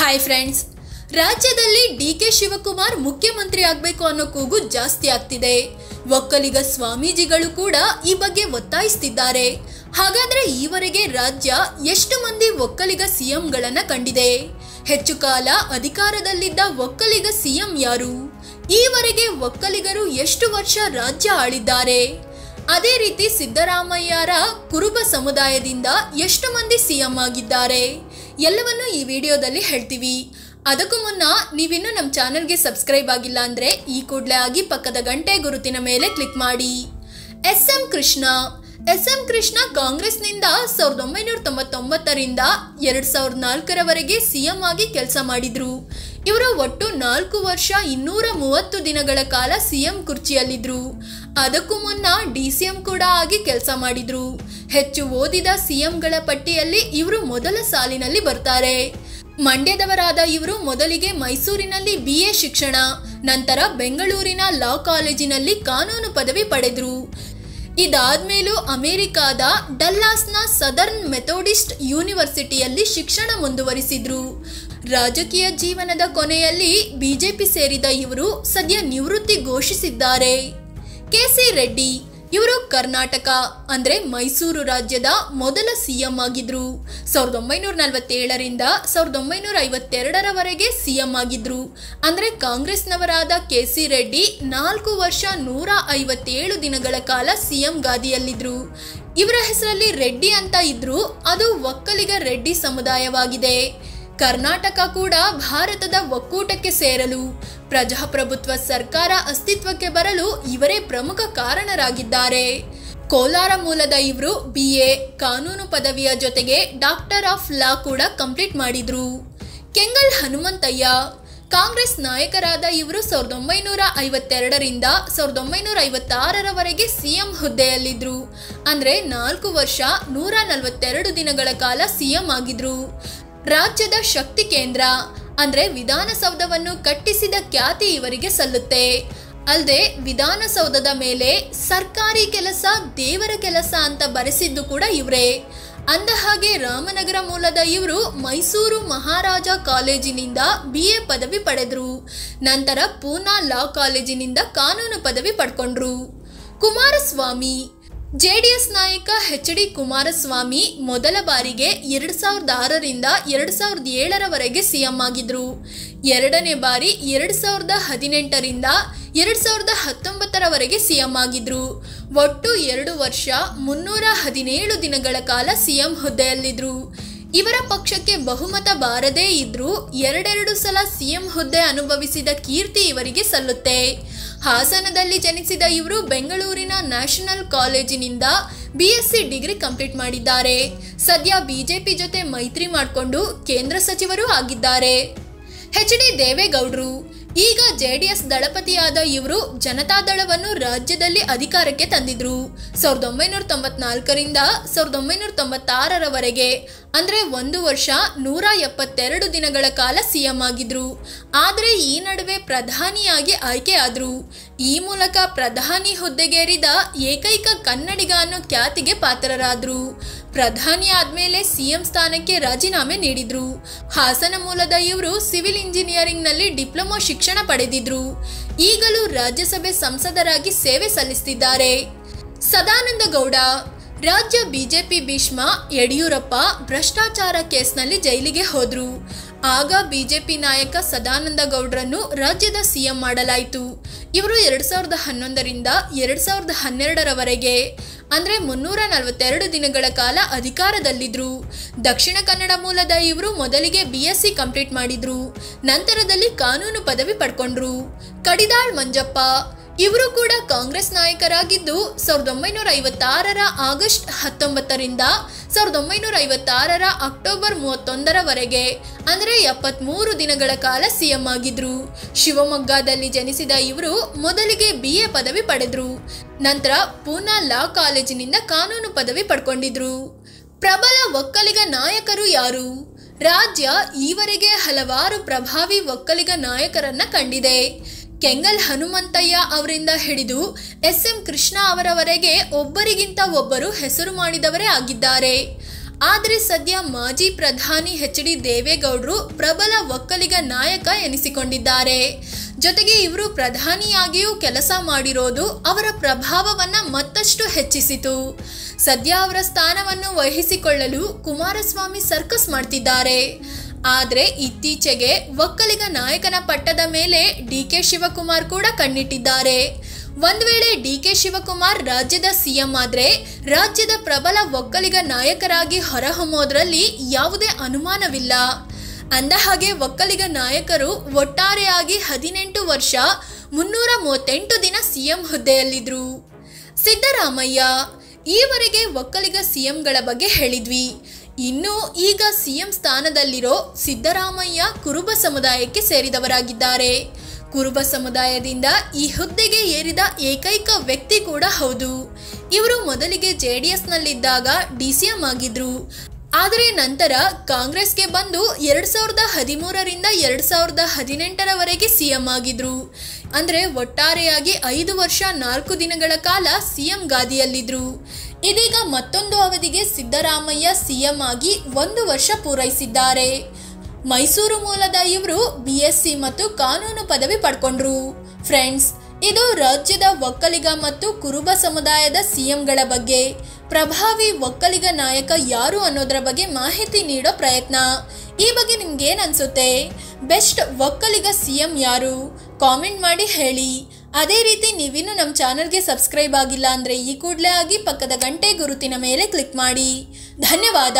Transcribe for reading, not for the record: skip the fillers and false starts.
Hi friends, ರಾಜ್ಯದಲ್ಲಿ DK Shivakumar ಮುಖ್ಯಮಂತ್ರಿ ಆಗಬೇಕು ಅನ್ನೋ ಕೂಗು ಜಾಸ್ತಿ ಆಗ್ತಿದೆ. ಒಕ್ಕಲಿಗ ಸ್ವಾಮೀಜಿಗಳು ಕೂಡ ಈ ಬಗ್ಗೆ ಒತ್ತಾಯಿಸುತ್ತಿದ್ದಾರೆ. ಹಾಗಾದ್ರೆ ಈವರೆಗೆ ರಾಜ್ಯ ಎಷ್ಟು ಮಂದಿ ಒಕ್ಕಲಿಗ ಸಿಎಂಗಳನ್ನ ಕಂಡಿದೆ? ಹೆಚ್ಚು ಕಾಲ ಅಧಿಕಾರದಲ್ಲಿದ್ದ ಒಕ್ಕಲಿಗ ಸಿಎಂ ಯಾರು? ಈವರೆಗೆ ಒಕ್ಕಲಿಗರು ಎಷ್ಟು ವರ್ಷ ರಾಜ್ಯ ಆಳಿದ್ದಾರೆ? ಅದೇ ರೀತಿ ಸಿದ್ದರಾಮಯ್ಯರ ಕುರುಬ ಸಮುದಾಯದಿಂದ ಎಷ್ಟು ಮಂದಿ ಸಿಎಂ ಆಗಿದ್ದಾರೆ? ಎಲ್ಲವನ್ನು ಈ ವಿಡಿಯೋದಲ್ಲಿ ಹೇಳ್ತೀವಿ. ಅದಕ್ಕೂ ಮುನ್ನ ನೀವಿನ್ನೂ ನಮ್ಮ ಚಾನೆಲ್ಗೆ ಸಬ್ಸ್ಕ್ರೈಬ್ ಆಗಿಲ್ಲ ಅಂದರೆ ಈ ಕೂಡಲೇ ಆಗಿ ಪಕ್ಕದ ಗಂಟೆ ಗುರುತಿನ ಮೇಲೆ ಕ್ಲಿಕ್ ಮಾಡಿ. ಎಸ್ ಎಂ ಕೃಷ್ಣ ಕಾಂಗ್ರೆಸ್ನಿಂದ 1999ರಿಂದ 2004ರವರೆಗೆ ಸಿಎಂ ಆಗಿ ಕೆಲಸ ಮಾಡಿದ್ರು. ಇವರು ಒಟ್ಟು 4 ವರ್ಷ 230 ದಿನಗಳ ಕಾಲ ಸಿಎಂ ಕುರ್ಚಿಯಲ್ಲಿದ್ರು. ಅದಕ್ಕೂ ಮುನ್ನ ಡಿಸಿಎಂ ಕೂಡ ಆಗಿ ಕೆಲಸ ಮಾಡಿದ್ರು. ಹೆಚ್ಚು ಓದಿದ ಸಿಎಂಗಳ ಪಟ್ಟಿಯಲ್ಲಿ ಇವರು ಮೊದಲ ಸಾಲಿನಲ್ಲಿ ಬರ್ತಾರೆ. ಮಂಡ್ಯದವರಾದ ಇವರು ಮೊದಲಿಗೆ ಮೈಸೂರಿನಲ್ಲಿ BA ಶಿಕ್ಷಣ, ನಂತರ ಬೆಂಗಳೂರಿನ ಲಾ ಕಾಲೇಜಿನಲ್ಲಿ ಕಾನೂನು ಪದವಿ ಪಡೆದ್ರು. ಇದಾದ್ಮೇಲೂ ಅಮೆರಿಕಾದ ಡಲ್ಲಾಸ್ನ ಸದರ್ನ್ ಮೆಥೋಡಿಸ್ಟ್ ಯೂನಿವರ್ಸಿಟಿಯಲ್ಲಿ ಶಿಕ್ಷಣ ಮುಂದುವರಿಸಿದ್ರು. ರಾಜಕೀಯ ಜೀವನದ ಕೊನೆಯಲ್ಲಿ ಬಿಜೆಪಿ ಸೇರಿದ ಇವರು ಸದ್ಯ ನಿವೃತ್ತಿ ಘೋಷಿಸಿದ್ದಾರೆ. KC ರೆಡ್ಡಿ ಇವರು ಕರ್ನಾಟಕ ಅಂದ್ರೆ ಮೈಸೂರು ರಾಜ್ಯದ ಮೊದಲ ಸಿಎಂ ಆಗಿದ್ರು. 1947ರಿಂದ 1952ರವರೆಗೆ ಸಿಎಂ ಆಗಿದ್ರು. ಅಂದ್ರೆ ಕಾಂಗ್ರೆಸ್ನವರಾದ KC ರೆಡ್ಡಿ 4 ವರ್ಷ 157 ದಿನಗಳ ಕಾಲ ಸಿಎಂ ಗಾದಿಯಲ್ಲಿದ್ರು. ಇವರ ಹೆಸರಲ್ಲಿ ರೆಡ್ಡಿ ಅಂತ ಇದ್ರು. ಅದು ಒಕ್ಕಲಿಗ ರೆಡ್ಡಿ ಸಮುದಾಯವಾಗಿದೆ. ಕರ್ನಾಟಕ ಕೂಡ ಭಾರತದ ಒಕ್ಕೂಟಕ್ಕೆ ಸೇರಲು, ಪ್ರಜಾಪ್ರಭುತ್ವ ಸರ್ಕಾರ ಅಸ್ತಿತ್ವಕ್ಕೆ ಬರಲು ಇವರೇ ಪ್ರಮುಖ ಕಾರಣರಾಗಿದ್ದಾರೆ. ಕೋಲಾರ ಮೂಲದ ಇವರು BA ಕಾನೂನು ಪದವಿಯ ಜೊತೆಗೆ ಡಾಕ್ಟರ್ ಆಫ್ ಲಾ ಕೂಡ ಕಂಪ್ಲೀಟ್ ಮಾಡಿದ್ರು. ಕೆಂಗಲ್ ಹನುಮಂತಯ್ಯ ಕಾಂಗ್ರೆಸ್ ನಾಯಕರಾದ ಇವರು 1952ರಿಂದ 1956ರವರೆಗೆ ಸಿಎಂ ಹುದ್ದೆಯಲ್ಲಿದ್ರು. ಅಂದ್ರೆ 4 ವರ್ಷ 142 ದಿನಗಳ ಕಾಲ ಸಿಎಂ ಆಗಿದ್ರು. ರಾಜ್ಯದ ಶಕ್ತಿ ಕೇಂದ್ರ ಅಂದ್ರೆ ವಿಧಾನಸೌಧವನ್ನು ಕಟ್ಟಿಸಿದ ಖ್ಯಾತಿ ಇವರಿಗೆ ಸಲ್ಲುತ್ತೆ. ಅಲ್ಲದೆ ವಿಧಾನಸೌಧದ ಮೇಲೆ ಸರ್ಕಾರಿ ಕೆಲಸ ದೇವರ ಕೆಲಸ ಅಂತ ಬರೆಸಿದ್ದು ಕೂಡ ಇವರೇ. ಅಂದ ಹಾಗೆ ರಾಮನಗರ ಮೂಲದ ಇವರು ಮೈಸೂರು ಮಹಾರಾಜ ಕಾಲೇಜಿನಿಂದ BA ಪದವಿ ಪಡೆದ್ರು. ನಂತರ ಪೂನಾ ಲಾ ಕಾಲೇಜಿನಿಂದ ಕಾನೂನು ಪದವಿ ಪಡ್ಕೊಂಡ್ರು. ಕುಮಾರಸ್ವಾಮಿ JDS ನಾಯಕ HD ಕುಮಾರಸ್ವಾಮಿ ಮೊದಲ ಬಾರಿಗೆ 2006ರಿಂದ 2007ರವರೆಗೆ ಸಿಎಂ ಆಗಿದ್ರು. ಎರಡನೇ ಬಾರಿ 2018ರಿಂದ 2019ರವರೆಗೆ ಸಿಎಂ ಆಗಿದ್ರು. ಒಟ್ಟು 2 ವರ್ಷ 317 ದಿನಗಳ ಕಾಲ ಸಿಎಂ ಹುದ್ದೆಯಲ್ಲಿದ್ರು. ಇವರ ಪಕ್ಷಕ್ಕೆ ಬಹುಮತ ಬಾರದೇ ಇದ್ರೂ 2 ಸಲ ಸಿಎಂ ಹುದ್ದೆ ಅನುಭವಿಸಿದ ಕೀರ್ತಿ ಇವರಿಗೆ ಸಲ್ಲುತ್ತೆ. ಹಾಸನದಲ್ಲಿ ಜನಿಸಿದ ಇವರು ಬೆಂಗಳೂರಿನ ನ್ಯಾಷನಲ್ ಕಾಲೇಜಿನಿಂದ BSc ಡಿಗ್ರಿ ಕಂಪ್ಲೀಟ್ ಮಾಡಿದ್ದಾರೆ. ಸದ್ಯ ಬಿಜೆಪಿ ಜೊತೆ ಮೈತ್ರಿ ಮಾಡಿಕೊಂಡು ಕೇಂದ್ರ ಸಚಿವರು ಆಗಿದ್ದಾರೆ. HD ದೇವೇಗೌಡರು ಈಗ JDS ದಳಪತಿಯಾದ ಇವರು ಜನತಾದಳವನ್ನು ರಾಜ್ಯದಲ್ಲಿ ಅಧಿಕಾರಕ್ಕೆ ತಂದಿದ್ರು. 1994ರಿಂದ 1996ರವರೆಗೆ ಅಂದ್ರೆ 1 ವರ್ಷ 172 ದಿನಗಳ ಕಾಲ ಸಿಎಂ ಆಗಿದ್ರು. ಆದ್ರೆ ಈ ನಡುವೆ ಪ್ರಧಾನಿಯಾಗಿ ಆಯ್ಕೆ ಆದ್ರು. ಈ ಮೂಲಕ ಪ್ರಧಾನಿ ಹುದ್ದೆಗೇರಿದ ಏಕೈಕ ಕನ್ನಡಿಗ ಅನ್ನೋ ಖ್ಯಾತಿಗೆ ಪಾತ್ರರಾದ್ರು. ಪ್ರಧಾನಿ ಆದ್ಮೇಲೆ ಸಿಎಂ ಸ್ಥಾನಕ್ಕೆ ರಾಜೀನಾಮೆ ನೀಡಿದ್ರು. ಹಾಸನ ಮೂಲದ ಇವರು ಸಿವಿಲ್ ಇಂಜಿನಿಯರಿಂಗ್ ನಲ್ಲಿ ಡಿಪ್ಲೊಮಾ ಶಿಕ್ಷಣ ಪಡೆದಿದ್ರು. ಈಗಲೂ ರಾಜ್ಯಸಭೆ ಸಂಸದರಾಗಿ ಸೇವೆ ಸಲ್ಲಿಸುತ್ತಿದ್ದಾರೆ. ಸದಾನಂದ ಗೌಡ ರಾಜ್ಯ ಬಿಜೆಪಿ ಭೀಷ್ಮ ಯಡಿಯೂರಪ್ಪ ಭ್ರಷ್ಟಾಚಾರ ಕೇಸ್ನಲ್ಲಿ ಜೈಲಿಗೆ ಹೋದ್ರು. ಆಗ ಬಿಜೆಪಿ ನಾಯಕ ಸದಾನಂದ ಗೌಡ್ರನ್ನು ರಾಜ್ಯದ ಸಿಎಂ ಮಾಡಲಾಯಿತು. ಇವರು 2011ರಿಂದ 2012ರವರೆಗೆ ಅಂದ್ರೆ 342 ದಿನಗಳ ಕಾಲ ಅಧಿಕಾರದಲ್ಲಿದ್ರು. ದಕ್ಷಿಣ ಕನ್ನಡ ಮೂಲದ ಇವರು ಮೊದಲಿಗೆ BSc ಕಂಪ್ಲೀಟ್ ಮಾಡಿದ್ರು. ನಂತರದಲ್ಲಿ ಕಾನೂನು ಪದವಿ ಪಡ್ಕೊಂಡ್ರು. ಕಡಿದಾಳ್ ಮಂಜಪ್ಪ ಇವರು ಕೂಡ ಕಾಂಗ್ರೆಸ್ ನಾಯಕರಾಗಿದ್ದು 1956ರ ಆಗಸ್ಟ್ 19ರಿಂದ 1956ರ ಅಕ್ಟೋಬರ್ 31ರವರೆಗೆ ಅಂದ್ರೆ 73 ದಿನಗಳ ಕಾಲ ಸಿಎಂ ಆಗಿದ್ರು. ಶಿವಮೊಗ್ಗದಲ್ಲಿ ಜನಿಸಿದ ಇವರು ಮೊದಲಿಗೆ BA ಪದವಿ ಪಡೆದ್ರು. ನಂತರ ಪೂನಾ ಲಾ ಕಾಲೇಜಿನಿಂದ ಕಾನೂನು ಪದವಿ ಪಡ್ಕೊಂಡಿದ್ರು. ಪ್ರಬಲ ಒಕ್ಕಲಿಗ ನಾಯಕರು ಯಾರು? ರಾಜ್ಯ ಈವರೆಗೆ ಹಲವಾರು ಪ್ರಭಾವಿ ಒಕ್ಕಲಿಗ ನಾಯಕರನ್ನ ಕಂಡಿದೆ. ಕೆಂಗಲ್ ಹನುಮಂತಯ್ಯ ಅವರಿಂದ ಹಿಡಿದು SM ಕೃಷ್ಣ ಅವರವರೆಗೆ ಒಬ್ಬರಿಗಿಂತ ಒಬ್ಬರು ಹೆಸರು ಮಾಡಿದವರೇ ಆಗಿದ್ದಾರೆ. ಆದರೆ ಸದ್ಯ ಮಾಜಿ ಪ್ರಧಾನಿ ಎಚ್.ಡಿ. ದೇವೇಗೌಡರು ಪ್ರಬಲ ಒಕ್ಕಲಿಗ ನಾಯಕ ಎನಿಸಿಕೊಂಡಿದ್ದಾರೆ. ಜೊತೆಗೆ ಇವರು ಪ್ರಧಾನಿಯಾಗಿಯೂ ಕೆಲಸ ಮಾಡಿರೋದು ಅವರ ಪ್ರಭಾವವನ್ನ ಮತ್ತಷ್ಟು ಹೆಚ್ಚಿಸಿತು. ಸದ್ಯ ಅವರ ಸ್ಥಾನವನ್ನು ವಹಿಸಿಕೊಳ್ಳಲು ಕುಮಾರಸ್ವಾಮಿ ಸರ್ಕಸ್ ಮಾಡ್ತಿದ್ದಾರೆ. ಆದರೆ ಇತ್ತೀಚೆಗೆ ಒಕ್ಕಲಿಗ ನಾಯಕನ ಪಟ್ಟದ ಮೇಲೆ ಡಿ.ಕೆ. ಶಿವಕುಮಾರ್ ಕೂಡ ಕಣ್ಣಿಟ್ಟಿದ್ದಾರೆ. ಒಂದು ವೇಳೆ ಡಿ.ಕೆ. ಶಿವಕುಮಾರ್ ರಾಜ್ಯದ ಸಿಎಂ ಆದ್ರೆ ರಾಜ್ಯದ ಪ್ರಬಲ ಒಕ್ಕಲಿಗ ನಾಯಕರಾಗಿ ಹೊರಹೊಮ್ಮೋದ್ರಲ್ಲಿ ಯಾವುದೇ ಅನುಮಾನವಿಲ್ಲ. ಅಂದಹಾಗೆ ಒಕ್ಕಲಿಗ ನಾಯಕರು ಒಟ್ಟಾರೆಯಾಗಿ 18 ವರ್ಷ 338 ದಿನ ಸಿಎಂ ಹುದ್ದೆಯಲ್ಲಿದ್ರು. ಸಿದ್ದರಾಮಯ್ಯ ಈವರೆಗೆ ಒಕ್ಕಲಿಗ ಸಿಎಂಗಳ ಬಗ್ಗೆ ಹೇಳಿದ್ವಿ. ಇನ್ನು ಈಗ ಸಿಎಂ ಸ್ಥಾನದಲ್ಲಿರೋ ಸಿದ್ದರಾಮಯ್ಯ ಕುರುಬ ಸಮುದಾಯಕ್ಕೆ ಸೇರಿದವರಾಗಿದ್ದಾರೆ. ಕುರುಬ ಸಮುದಾಯದಿಂದ ಈ ಹುದ್ದೆಗೆ ಏರಿದ ಏಕೈಕ ವ್ಯಕ್ತಿ ಕೂಡ ಹೌದು. ಇವರು ಮೊದಲಿಗೆ JDSನಲ್ಲಿದ್ದಾಗ DCM ಆಗಿದ್ರು. ಆದರೆ ನಂತರ ಕಾಂಗ್ರೆಸ್ಗೆ ಬಂದು 2013ರಿಂದ 2018ರವರೆಗೆ ಸಿಎಂ ಆಗಿದ್ರು. ಅಂದರೆ ಒಟ್ಟಾರೆಯಾಗಿ 5 ವರ್ಷ 4 ದಿನಗಳ ಕಾಲ ಸಿಎಂ ಗಾದಿಯಲ್ಲಿದ್ರು. ಇದೀಗ ಮತ್ತೊಂದು ಅವಧಿಗೆ ಸಿದ್ದರಾಮಯ್ಯ ಸಿಎಂ ಆಗಿ 1 ವರ್ಷ ಪೂರೈಸಿದ್ದಾರೆ. ಮೈಸೂರು ಮೂಲದ ಇವರು BSc ಮತ್ತು ಕಾನೂನು ಪದವಿ ಪಡ್ಕೊಂಡ್ರು. ಫ್ರೆಂಡ್ಸ್, ಇದು ರಾಜ್ಯದ ಒಕ್ಕಲಿಗ ಮತ್ತು ಕುರುಬ ಸಮುದಾಯದ ಸಿಎಂಗಳ ಬಗ್ಗೆ. ಪ್ರಭಾವಿ ಒಕ್ಕಲಿಗ ನಾಯಕ ಯಾರು ಅನ್ನೋದರ ಬಗ್ಗೆ ಮಾಹಿತಿ ನೀಡೋ ಪ್ರಯತ್ನ. ಈ ಬಗ್ಗೆ ನಿಮ್ಗೇನು ಅನ್ಸುತ್ತೆ? ಬೆಸ್ಟ್ ಒಕ್ಕಲಿಗ ಸಿಎಂ ಯಾರು? ಕಾಮೆಂಟ್ ಮಾಡಿ ಹೇಳಿ. ಅದೇ ರೀತಿ ನೀವಿನ್ನೂ ನಮ್ಮ ಚಾನಲ್ಗೆ ಸಬ್ಸ್ಕ್ರೈಬ್ ಆಗಿಲ್ಲ ಅಂದರೆ ಈ ಕೂಡಲೇ ಆಗಿ ಪಕ್ಕದ ಗಂಟೆ ಗುರುತಿನ ಮೇಲೆ ಕ್ಲಿಕ್ ಮಾಡಿ. ಧನ್ಯವಾದ.